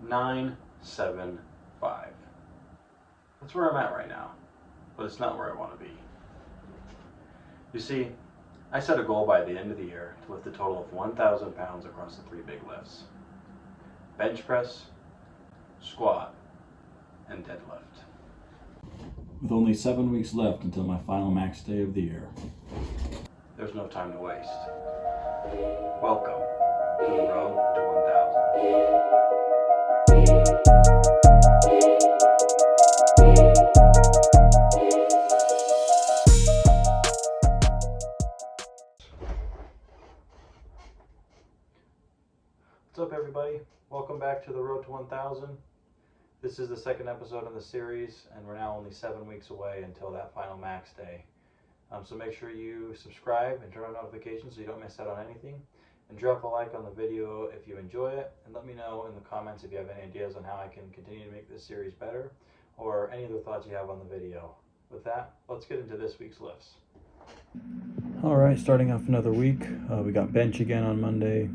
975. That's where I'm at right now, but it's not where I want to be. You see, I set a goal by the end of the year to lift a total of 1,000 pounds across the 3 big lifts: bench press, squat, and deadlift. With only 7 weeks left until my final max day of the year, there's no time to waste. Welcome to the road to 1,000. What's up, everybody? Welcome back to the road to 1,000. This is the second episode in the series, and we're now only 7 weeks away until that final max day. So make sure you subscribe and turn on notifications so you don't miss out on anything. And drop a like on the video if you enjoy it, and let me know in the comments if you have any ideas on how I can continue to make this series better, or any other thoughts you have on the video. With that, let's get into this week's lifts. Alright, starting off another week. We got bench again on Monday.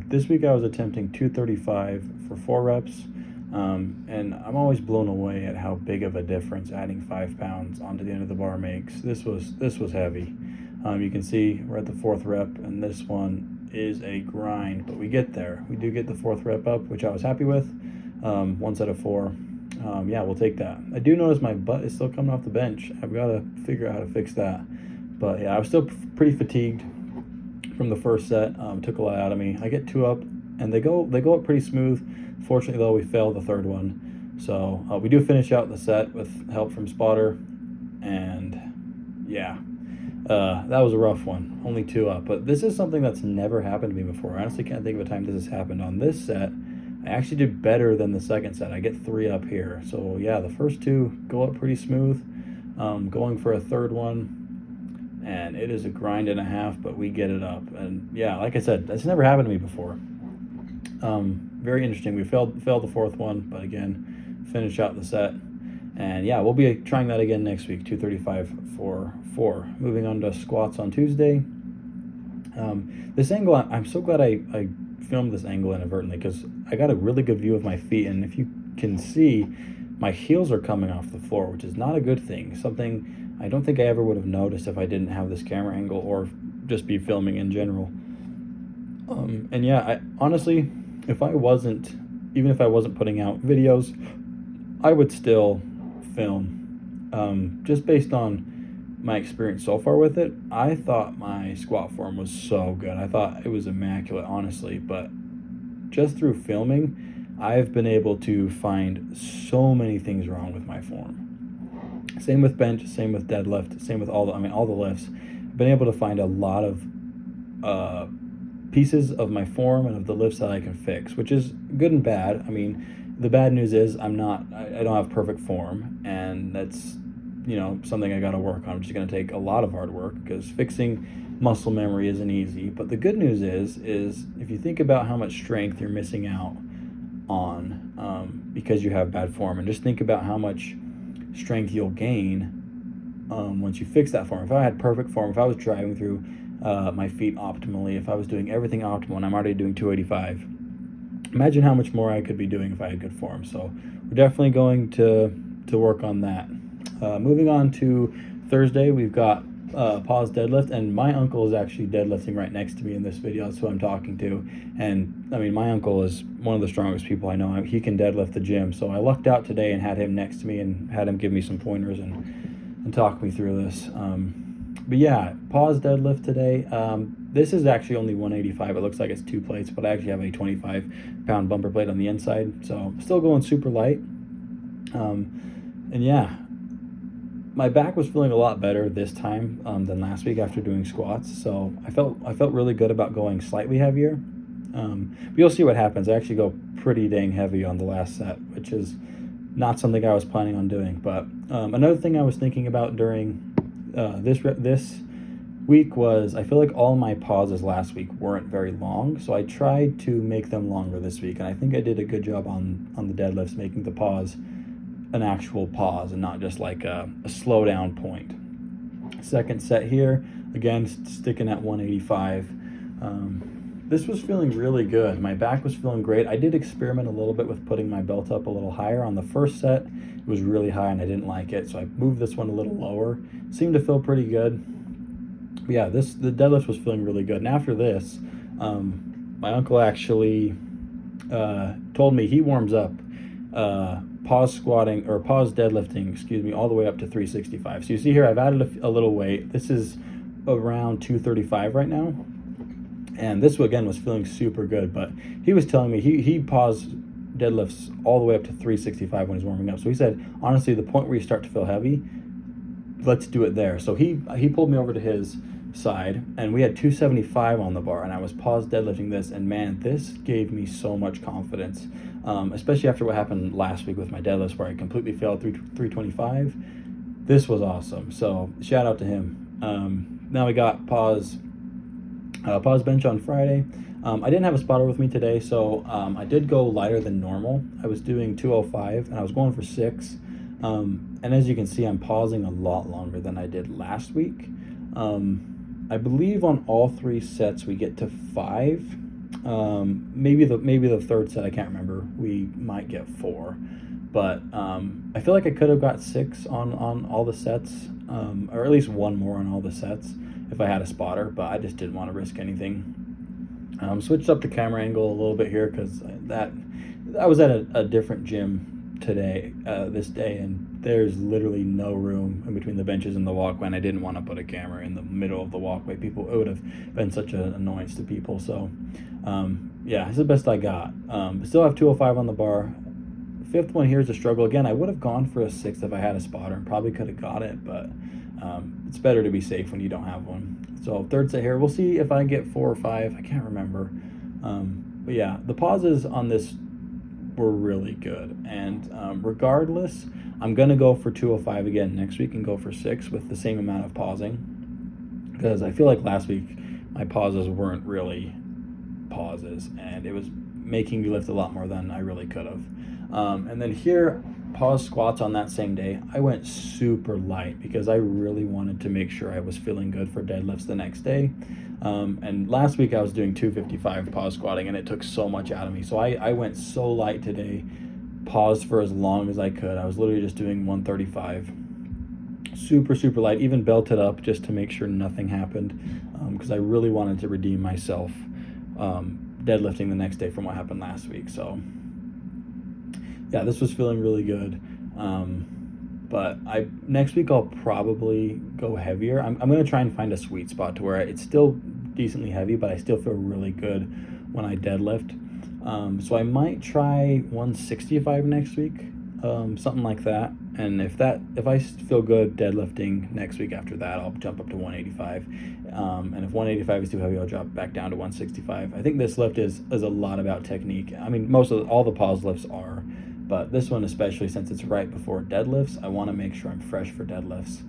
This week I was attempting 235 for 4 reps, and I'm always blown away at how big of a difference adding 5 pounds onto the end of the bar makes. This was heavy. You can see we're at the 4th rep, and this one is a grind, but we get there. We do get the 4th rep up, which I was happy with. 1 set of 4. Yeah, we'll take that. I do notice my butt is still coming off the bench. I've got to figure out how to fix that. But yeah, I was still pretty fatigued from the first set. Took a lot out of me. I get 2 up, and they go up pretty smooth. Fortunately, though, we failed the 3rd one. So we do finish out the set with help from Spotter, and yeah, that was a rough one. Only 2 up, but this is something that's never happened to me before. I honestly can't think of a time this has happened. On this set, I actually did better than the 2nd set. I get 3 up here. So yeah, the first 2 go up pretty smooth. Going for a 3rd one, and it is a grind and a half, but we get it up. And yeah, like I said, that's never happened to me before. Very interesting. We failed the 4th one, but again, finish out the set. And yeah, we'll be trying that again next week, 235 for 4. Moving on to squats on Tuesday. This angle, I'm so glad I filmed this angle inadvertently, because I got a really good view of my feet, and if you can see, my heels are coming off the floor, which is not a good thing. Something I don't think I ever would have noticed if I didn't have this camera angle or just be filming in general. And yeah, I honestly, even if I wasn't putting out videos, I would still film. Just based on my experience so far with it, I thought my squat form was so good. I thought it was immaculate, honestly, but just through filming, I've been able to find so many things wrong with my form. Same with bench, same with deadlift, same with all the lifts. I've been able to find a lot of pieces of my form and of the lifts that I can fix, which is good and bad. I mean, the bad news is I don't have perfect form, and that's, something I got to work on. I'm just going to take a lot of hard work, because fixing muscle memory isn't easy. But the good news is if you think about how much strength you're missing out on because you have bad form, and just think about how much strength you'll gain once you fix that form. If I had perfect form, if I was driving through my feet optimally, if I was doing everything optimal, and I'm already doing 285, imagine how much more I could be doing if I had good form. So we're definitely going to work on that. Moving on to Thursday, we've got pause deadlift, and my uncle is actually deadlifting right next to me in this video. That's who I'm talking to. And I mean, my uncle is one of the strongest people I know. He can deadlift the gym, so I lucked out today and had him next to me and had him give me some pointers and talk me through this. But yeah, pause deadlift today. This is actually only 185. It looks like it's 2 plates, but I actually have a 25-pound bumper plate on the inside, so still going super light. And yeah, my back was feeling a lot better this time than last week after doing squats, so I felt really good about going slightly heavier. But you'll see what happens. I actually go pretty dang heavy on the last set, which is not something I was planning on doing. But another thing I was thinking about during this week was, I feel like all my pauses last week weren't very long, so I tried to make them longer this week, and I think I did a good job on the deadlifts, making the pause an actual pause and not just like a slow down point. Second set here, again, sticking at 185. this was feeling really good. My back was feeling great. I did experiment a little bit with putting my belt up a little higher. On the first set, it was really high and I didn't like it, so I moved this one a little lower. Seemed to feel pretty good. But yeah, the deadlift was feeling really good. And after this, my uncle actually told me he warms up pause squatting or pause deadlifting, excuse me, all the way up to 365. So you see here, I've added a little weight. This is around 235 right now. And this again was feeling super good, but he was telling me he paused deadlifts all the way up to 365 when he's warming up. So he said, honestly, the point where you start to feel heavy, let's do it there. So he pulled me over to his side and we had 275 on the bar and I was paused deadlifting this, and man, this gave me so much confidence, especially after what happened last week with my deadlifts where I completely failed 325. This was awesome. So shout out to him. Now we got pause bench on Friday. I didn't have a spotter with me today, so I did go lighter than normal. I was doing 205 and I was going for 6. And as you can see, I'm pausing a lot longer than I did last week. I believe on all 3 sets we get to 5. Maybe the third set, I can't remember, we might get 4. But I feel like I could have got 6 on all the sets, or at least 1 more on all the sets if I had a spotter, but I just didn't want to risk anything. Switched up the camera angle a little bit here because I was at a different gym today, this day, and there's literally no room in between the benches and the walkway, and I didn't want to put a camera in the middle of the walkway. It would have been such an annoyance to people. So yeah, it's the best I got. Still have 205 on the bar. 5th one here is a struggle. Again, I would have gone for a 6th if I had a spotter and probably could have got it, but it's better to be safe when you don't have one. So 3rd set here, we'll see if I get 4 or 5. I can't remember. But yeah, the pauses on this were really good. And regardless, I'm going to go for 205 again next week and go for 6 with the same amount of pausing. Because I feel like last week my pauses weren't really pauses and it was making me lift a lot more than I really could have. And then here, pause squats on that same day, I went super light because I really wanted to make sure I was feeling good for deadlifts the next day. And last week I was doing 255 pause squatting and it took so much out of me. So I went so light today, paused for as long as I could. I was literally just doing 135. Super light, even belted up just to make sure nothing happened, because I really wanted to redeem myself deadlifting the next day from what happened last week. So yeah, this was feeling really good. But next week I'll probably go heavier. I'm going to try and find a sweet spot to where it's still decently heavy, but I still feel really good when I deadlift. So I might try 165 next week, something like that. And if I feel good deadlifting next week after that, I'll jump up to 185. And if 185 is too heavy, I'll drop back down to 165. I think this lift is a lot about technique. I mean, all the pause lifts are, but this one, especially since it's right before deadlifts, I want to make sure I'm fresh for deadlifts.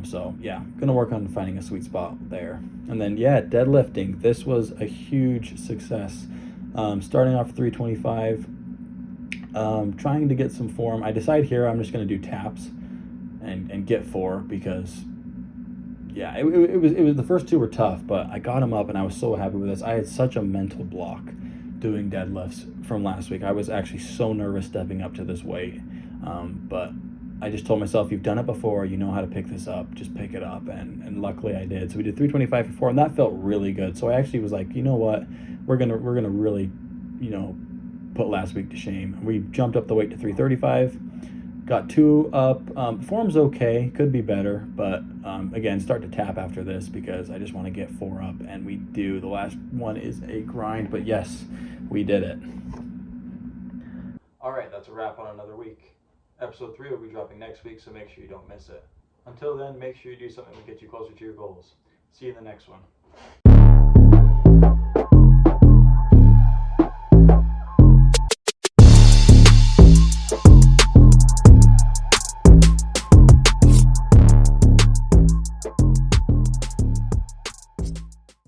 So yeah, I'm going to work on finding a sweet spot there. And then yeah, deadlifting, this was a huge success. Starting off 325, trying to get some form. I decide here I'm just going to do taps and get 4 because yeah, it was the first 2 were tough, but I got them up and I was so happy with this. I had such a mental block doing deadlifts from last week. I was actually so nervous stepping up to this weight, but I just told myself, you've done it before, you know how to pick this up, just pick it up, and luckily I did. So we did 325 for 4, and that felt really good. So I actually was like, you know what, we're gonna really, put last week to shame. We jumped up the weight to 335, got 2 up. Form's okay, could be better, but again, start to tap after this because I just want to get 4 up, and we do. The last one is a grind, but yes, we did it. All right, that's a wrap on another week. Episode 3 will be dropping next week, so make sure you don't miss it. Until then, make sure you do something that gets you closer to your goals. See you in the next one.